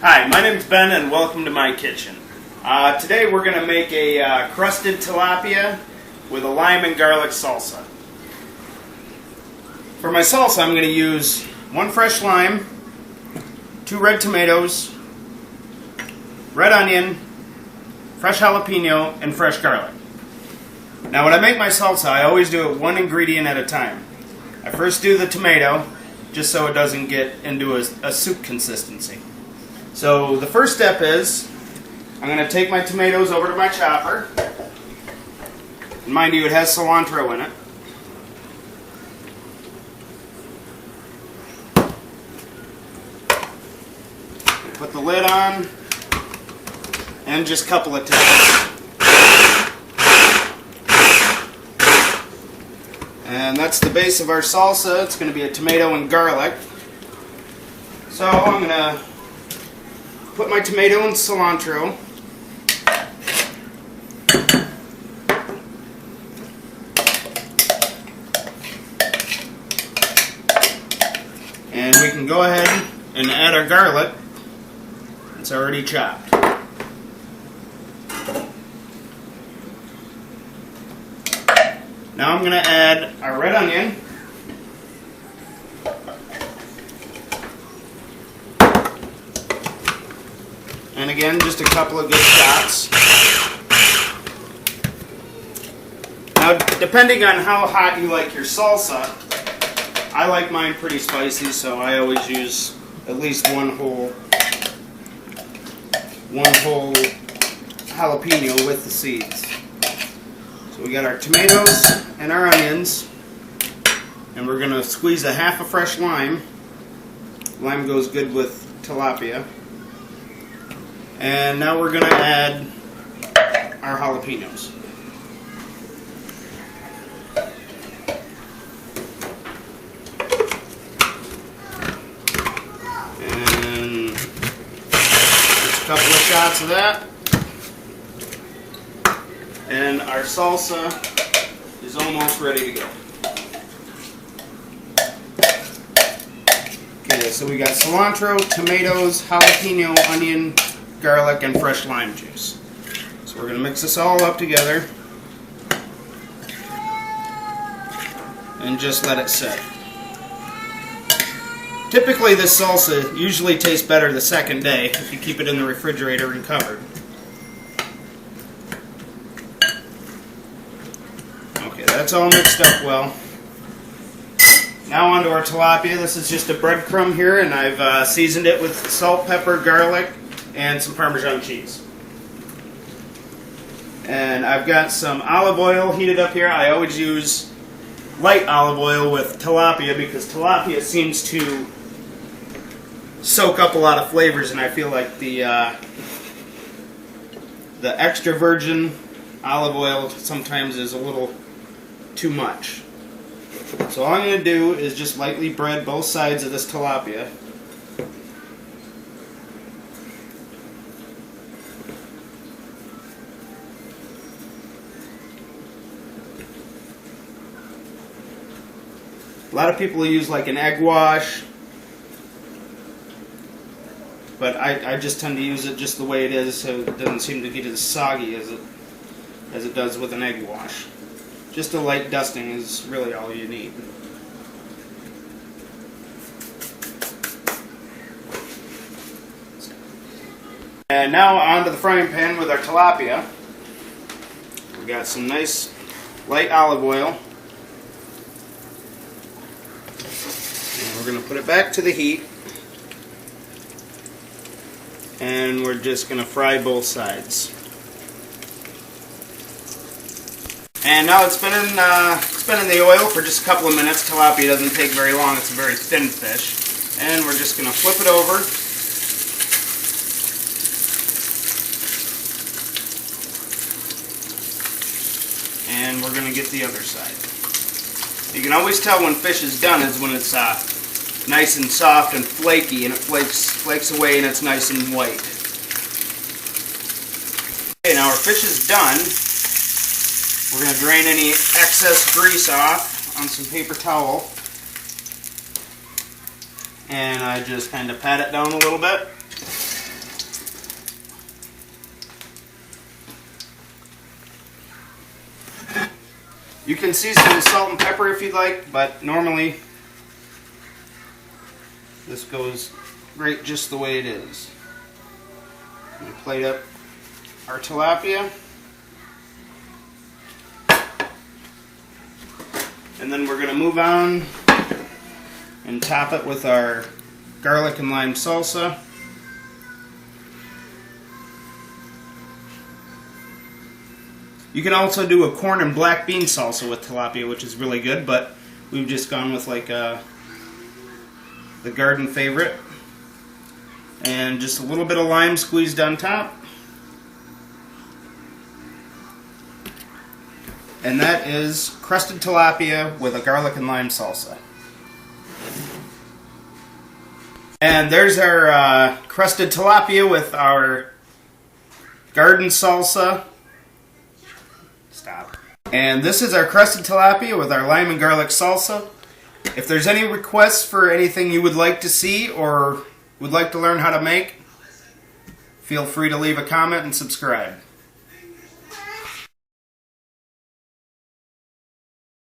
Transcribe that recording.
Hi, my name's Ben and welcome to my kitchen. Today we're going to make a crusted tilapia with a lime and garlic salsa. For my salsa I'm going to use 1 fresh lime, 2 red tomatoes, red onion, fresh jalapeno, and fresh garlic. Now when I make my salsa I always do it 1 ingredient at a time. I first do the tomato just so it doesn't get into a soup consistency. So the first step is, I'm going to take my tomatoes over to my chopper. And mind you, it has cilantro in it. Put the lid on, and just a couple of taps. And that's the base of our salsa. It's going to be a tomato and garlic. So I'm going to put my tomato and cilantro. And we can go ahead and add our garlic. It's already chopped. Now I'm going to add our red onion. And again, just a couple of good shots. Now, depending on how hot you like your salsa, I like mine pretty spicy, so I always use at least one whole jalapeno with the seeds. So we got our tomatoes and our onions, and we're going to squeeze a half a fresh lime. Lime goes good with tilapia. And now we're going to add our jalapenos. And just a couple of shots of that. And our salsa is almost ready to go. Okay, so we got cilantro, tomatoes, jalapeno, onion, garlic, and fresh lime juice. So we're going to mix this all up together and just let it sit. Typically this salsa usually tastes better the second day if you keep it in the refrigerator and covered. Okay, that's all mixed up well. Now onto our tilapia. This is just a breadcrumb here, and I've seasoned it with salt, pepper, garlic, and some Parmesan cheese. And I've got some olive oil heated up here. I always use light olive oil with tilapia because tilapia seems to soak up a lot of flavors, and I feel like the extra virgin olive oil sometimes is a little too much. So all I'm going to do is just lightly bread both sides of this tilapia. A lot of people use like an egg wash, but I just tend to use it just the way it is, so it doesn't seem to get as soggy as it does with an egg wash. Just a light dusting is really all you need. And now onto the frying pan with our tilapia. We got some nice light olive oil. We're going to put it back to the heat, and we're just going to fry both sides. And now it's been in the oil for just a couple of minutes. Tilapia doesn't take very long. It's a very thin fish. And we're just going to flip it over. And we're going to get the other side. You can always tell when fish is done is when it's nice and soft and flaky, and it flakes away and it's nice and white. Okay, now our fish is done. We're going to drain any excess grease off on some paper towel. And I just kind of pat it down a little bit. You can season with salt and pepper if you'd like, but normally this goes great just the way it is. We plate up our tilapia. And then we're going to move on and top it with our garlic and lime salsa. You can also do a corn and black bean salsa with tilapia, which is really good, but we've just gone with like the garden favorite. And just a little bit of lime squeezed on top. And that is crusted tilapia with a garlic and lime salsa. And there's our crusted tilapia with our garden salsa. Stop. And this is our crusted tilapia with our lime and garlic salsa. If there's any requests for anything you would like to see or would like to learn how to make, feel free to leave a comment and subscribe.